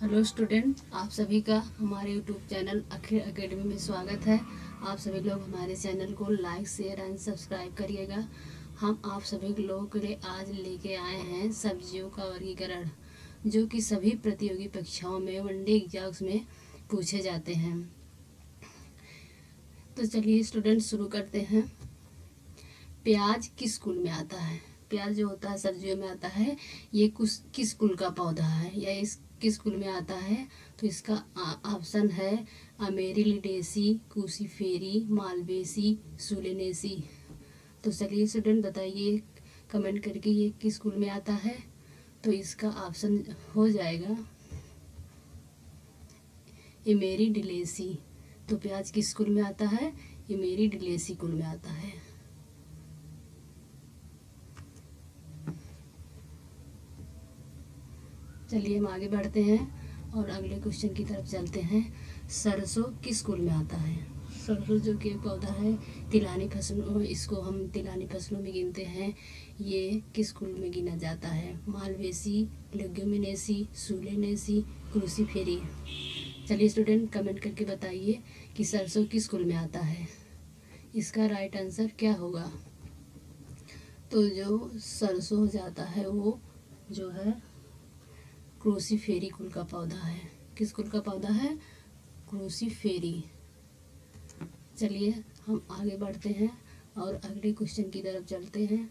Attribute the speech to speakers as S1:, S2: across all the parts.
S1: Hello student, आप सभी का हमारे यूट्यूब चैनल अखिल एकेडमी में स्वागत है। आप सभी लोग हमारे चैनल को लाइक शेयर एंड सब्सक्राइब करिएगा। हम आप सभी लोगों के लिए आज लेके आए हैं सब्जियों का वर्गीकरण, जो कि सभी प्रतियोगी परीक्षाओं में वनडे एग्जाम्स में पूछे जाते हैं। तो चलिए स्टूडेंट शुरू करते हैं। प्याज किस कुल में आता है? प्याज जो होता है सब्जियों में आता है। ये किस कुल का पौधा है या इस किस कुल में आता है? तो इसका ऑप्शन है अमेरिलिडेसी, क्रूसीफेरी, मालवेसी, सुलेनेसी। तो चलिए स्टूडेंट बताइए कमेंट करके ये किस कुल में आता है। तो इसका ऑप्शन हो जाएगा एमेरिडिलेसी। तो प्याज किस कुल में आता है? एमेरिडिलेसी कुल में आता है। चलिए हम आगे बढ़ते हैं और अगले क्वेश्चन की तरफ चलते हैं। सरसों किस कुल में आता है? सरसों जो कि एक पौधा है तिलानी फसलों, इसको हम तिलानी फसलों में गिनते हैं। ये किस कुल में गिना जाता है? मालवेसी, लेग्यूमिनेसी, सुलेनेसी, क्रूसीफेरी। चलिए स्टूडेंट कमेंट करके बताइए कि सरसों किस कुल में आता है। इसका राइट आंसर क्या होगा? तो जो सरसों हो जाता है वो जो है क्रूसीफेरी कुल का पौधा है। किस कुल का पौधा है? क्रूसीफेरी। चलिए हम आगे बढ़ते हैं और अगले क्वेश्चन की तरफ चलते हैं।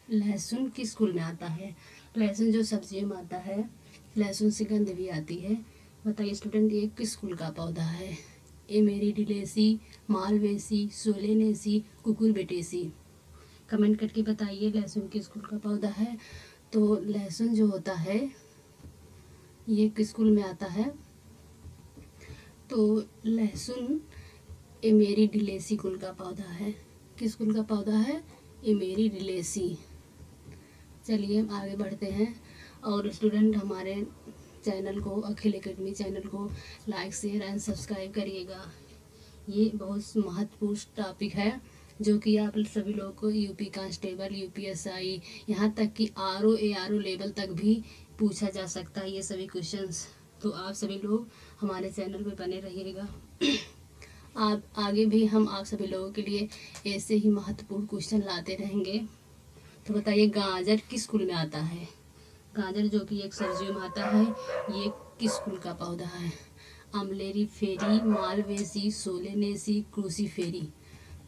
S1: लहसुन किस कुल में आता है? लहसुन जो सब्जियों में आता है, लहसुन से गंध भी आती है। बताइए स्टूडेंट ये किस कुल का पौधा है? एमेरिडिलेसी, मालवेसी, सोलेनेसी, कुकुरबिटेसी। कमेंट करके बताइए लहसुन किस कुल का पौधा है। तो लहसुन जो होता है ये किस कुल में आता है? तो लहसुन एमेरिडिलेसी कुल का पौधा है। किस कुल का पौधा है? एमेरिडिलेसी। चलिए हम आगे बढ़ते हैं और स्टूडेंट हमारे चैनल को, अखिल एकेडमी चैनल को लाइक शेयर एंड सब्सक्राइब करिएगा। ये बहुत महत्वपूर्ण टॉपिक है जो कि आप सभी लोगों को यूपी कांस्टेबल, यूपीएसआई, यहाँ तक कि आरओ एआरओ लेवल तक भी पूछा जा सकता है ये सभी क्वेश्चंस। तो आप सभी लोग हमारे चैनल पे बने रहिएगा। आप आगे भी हम आप सभी लोगों के लिए ऐसे ही महत्वपूर्ण क्वेश्चन लाते रहेंगे। तो बताइए गाजर किस कुल में आता है? गाजर जो कि एक सब्जियों में आता है, ये किस कुल का पौधा है? अम्लेरीफेरी, मालवेसी, सोलेनेसी, क्रूसीफेरी।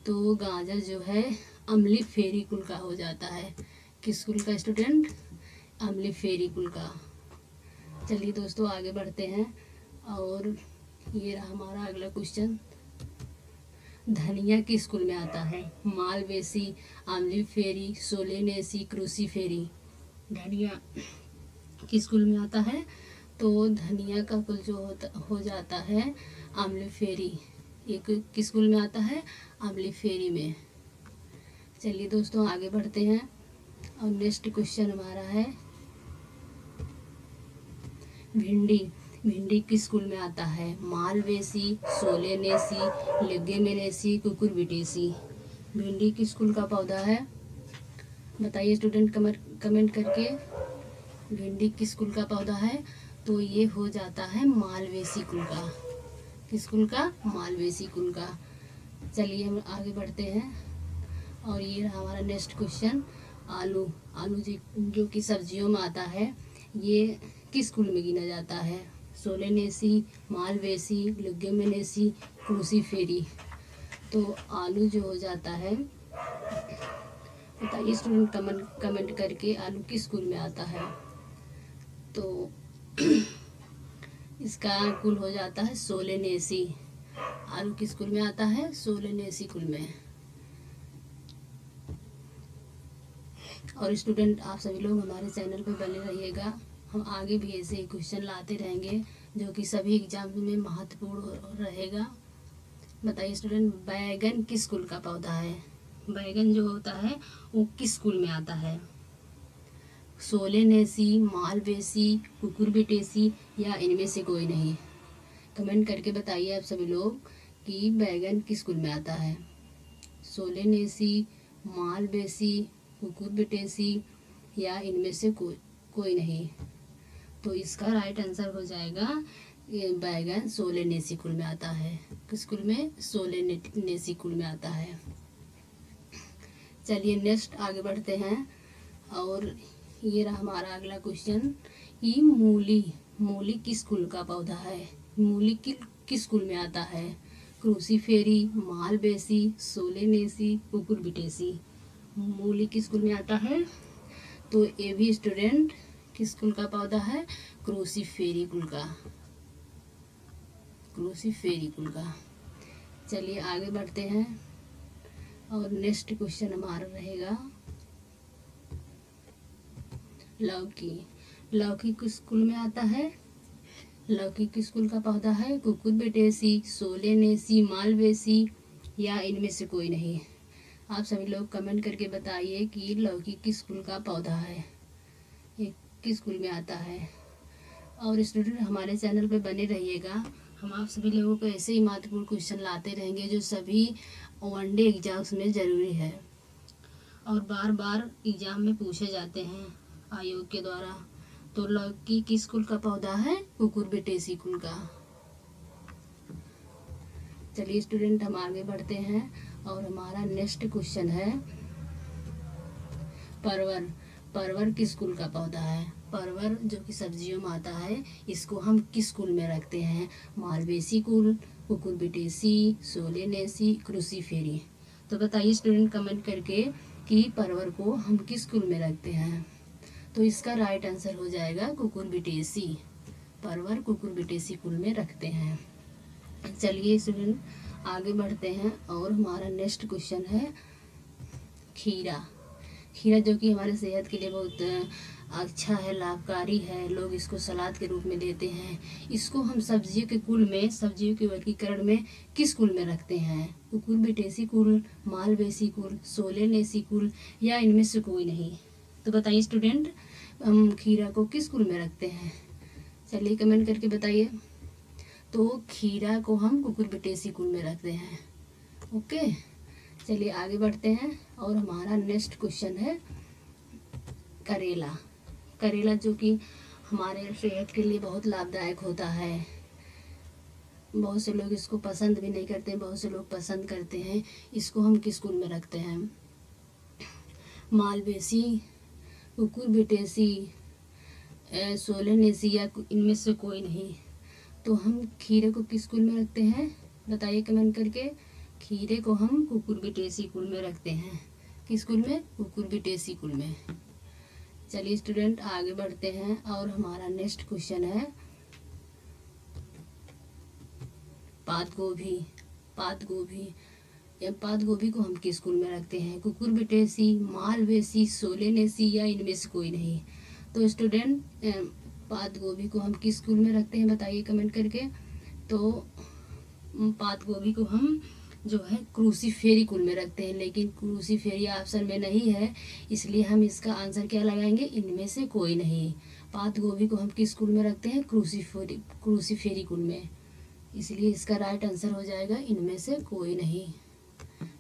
S1: तो गाजर जो है अम्लीफेरी कुल का हो जाता है। किस कुल का स्टूडेंट? अम्लीफेरी कुल का। चलिए दोस्तों आगे बढ़ते हैं और ये रहा हमारा अगला क्वेश्चन। धनिया किस कुल में आता है? मालवेसी, अम्लीफेरी, सोलेनेसी, क्रूसीफेरी। धनिया किस कुल में आता है? तो धनिया का कुल जो हो जाता है अम्लीफेरी। एक किस कुल में आता है? अम्लीफेरी में। चलिए दोस्तों आगे बढ़ते हैं और नेक्स्ट क्वेश्चन हमारा है भिंडी। भिंडी किस कुल में आता है? Malvaceae, solanaceae, leguminosae, cucurbitaceae. भिंडी किस कुल का पौधा है? बताइए स्टूडेंट कमेंट करके भिंडी किस कुल का पौधा है। तो ये हो जाता है मालवेसी कुल का। किस कुल का? मालवेसी कुल का। चलिए हम आगे बढ़ते हैं और ये रहा हमारा नेक्स्ट क्वेश्चन। आलू। आलू जो कि सब्जियों में आता है, ये किस कुल में गिना जाता है? सोलेनेसी, मालवेसी, लेग्यूमिनेसी, क्रूसीफेरी। तो आलू जो हो जाता है, बताइए स्टूडेंट कमेंट करके आलू किस कुल में आता है। तो इसका कुल हो जाता है सोलेनेसी। आलू किस कुल में आता है? सोलेनेसी कुल में। और स्टूडेंट आप सभी लोग हमारे चैनल पर बने रहिएगा। हम आगे भी ऐसे ही क्वेश्चन लाते रहेंगे जो कि सभी एग्जाम में महत्वपूर्ण रहेगा। बताइए स्टूडेंट बैगन किस कुल का पौधा है? बैगन जो होता है वो किस कुल में आता है? सोलेनेसी, मालवेसी, कुकुरबिटेसी या इनमें से कोई नहीं। कमेंट करके बताइए आप सभी लोग कि बैगन किस कुल में आता है? सोलेनेसी, मालवेसी, कुकुरबिटेसी या इनमें से कोई नहीं। तो इसका राइट आंसर हो जाएगा ये बैगन सोलेनेसी कुल में आता है। किस कुल में? सोलेनेसी कुल में आता है। चलिए नेक्स्ट आगे बढ़ते हैं। और ये रहा हमारा अगला क्वेश्चन कि मूली किस कुल का पौधा है? मूली किस कुल में आता है? क्रूसीफेरी, मालवेसी, सोलेनेसी, कुकुरबिटेसी। मूली किस कुल में आता है? तो ये भी स्टूडेंट किस कुल का पौधा है? क्रूसीफेरी कुल का। क्रूसीफेरी कुल का। चलिए आगे बढ़ते हैं और नेक्स्ट क्वेश्चन हमारा रहेगा लौकी किस कुल में आता है? लौकी किस कुल का पौधा है? कुकुरबिटेसी, सोलेनेसी, मालवेसी या इनमें से कोई नहीं। आप सभी लोग कमेंट करके बताइए कि लौकी किस कुल का पौधा है, ये किस कुल में आता है। और स्टूडेंट हमारे चैनल पे बने रहिएगा, हम आप सभी लोगों को ऐसे ही महत्वपूर्ण क्वेश्चन लाते रहेंगे जो सभी वनडे एग्जाम्स में ज़रूरी है और बार बार एग्जाम में पूछे जाते हैं आयोग के द्वारा। तो लौकी किस कुल का पौधा है? कुकुरबिटेसी कुल का। चलिए स्टूडेंट हम आगे बढ़ते हैं और हमारा नेक्स्ट क्वेश्चन है परवर किस कुल का पौधा है? परवर जो कि सब्जियों में आता है, इसको हम किस कुल में रखते हैं? मालवेसी कुल, कुकुरबिटेसी, सोलेनेसी, क्रूसीफेरी। तो बताइए स्टूडेंट कमेंट करके कि परवर को हम किस कुल में रखते हैं। तो इसका राइट आंसर हो जाएगा कुकुरबिटेसी। परवर कुकुरबिटेसी कुल में रखते हैं। चलिए स्टूडेंट आगे बढ़ते हैं और हमारा नेक्स्ट क्वेश्चन है खीरा जो कि हमारे सेहत के लिए बहुत अच्छा है, लाभकारी है। लोग इसको सलाद के रूप में लेते हैं। इसको हम सब्जियों के वर्गीकरण में किस कुल में रखते हैं? कुकुरबिटेसी कुल, मालवेसी कुल, सोलेनेसी कुल या इनमें से कोई नहीं। तो बताइए स्टूडेंट हम खीरा को किस कुल में रखते हैं? चलिए कमेंट करके बताइए। तो खीरा को हम कुकुरबिटेसी कुल में रखते हैं। ओके चलिए आगे बढ़ते हैं और हमारा नेक्स्ट क्वेश्चन है करेला जो कि हमारे सेहत के लिए बहुत लाभदायक होता है। बहुत से लोग इसको पसंद भी नहीं करते, बहुत से लोग पसंद करते हैं। इसको हम किस कुल में रखते हैं? मालवेसी, कुकुरबिटेसी, सोलेनेसी या इनमें से कोई नहीं। तो हम खीरे को किस कुल में रखते हैं? बताइए कमेंट करके। खीरे को हम कुकुरबिटेसी कुल में रखते हैं। किस कुल में? कुकुरबिटेसी कुल में। चलिए स्टूडेंट आगे बढ़ते हैं और हमारा नेक्स्ट क्वेश्चन है पात गोभी को हम किस कुल में रखते हैं? कुकुरबिटेसी, मालवेसी, सोलेनेसी या इनमें से कोई नहीं। तो स्टूडेंट पात गोभी को हम किस कुल में रखते हैं? बताइए कमेंट करके। तो पात गोभी को हम जो है क्रूसीफेरी कुल में रखते हैं, लेकिन क्रूसीफेरी ऑप्शन में नहीं है, इसलिए हम इसका आंसर क्या लगाएंगे? इनमें से कोई नहीं। पात गोभी को हम किस कुल में रखते हैं? क्रूसीफेरी कुल में, इसलिए इसका राइट आंसर हो जाएगा इनमें से कोई नहीं।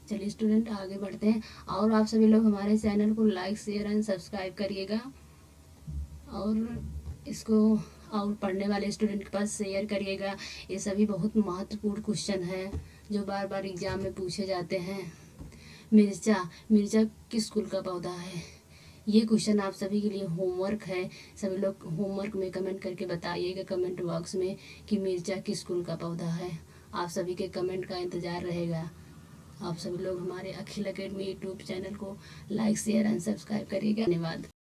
S1: चलिए स्टूडेंट आगे बढ़ते हैं और आप सभी लोग हमारे चैनल को लाइक शेयर एंड सब्सक्राइब करिएगा और इसको और पढ़ने वाले स्टूडेंट के पास शेयर करिएगा। ये सभी बहुत महत्वपूर्ण क्वेश्चन है जो बार बार एग्जाम में पूछे जाते हैं। मिर्चा किस कुल का पौधा है? ये क्वेश्चन आप सभी के लिए होमवर्क है। सभी लोग होमवर्क में कमेंट करके बताइएगा कमेंट बॉक्स में कि मिर्चा किस कुल का पौधा है। आप सभी के कमेंट का इंतज़ार रहेगा। आप सभी लोग हमारे अखिल अकेडमी यूट्यूब चैनल को लाइक शेयर एंड सब्सक्राइब करिएगा। धन्यवाद।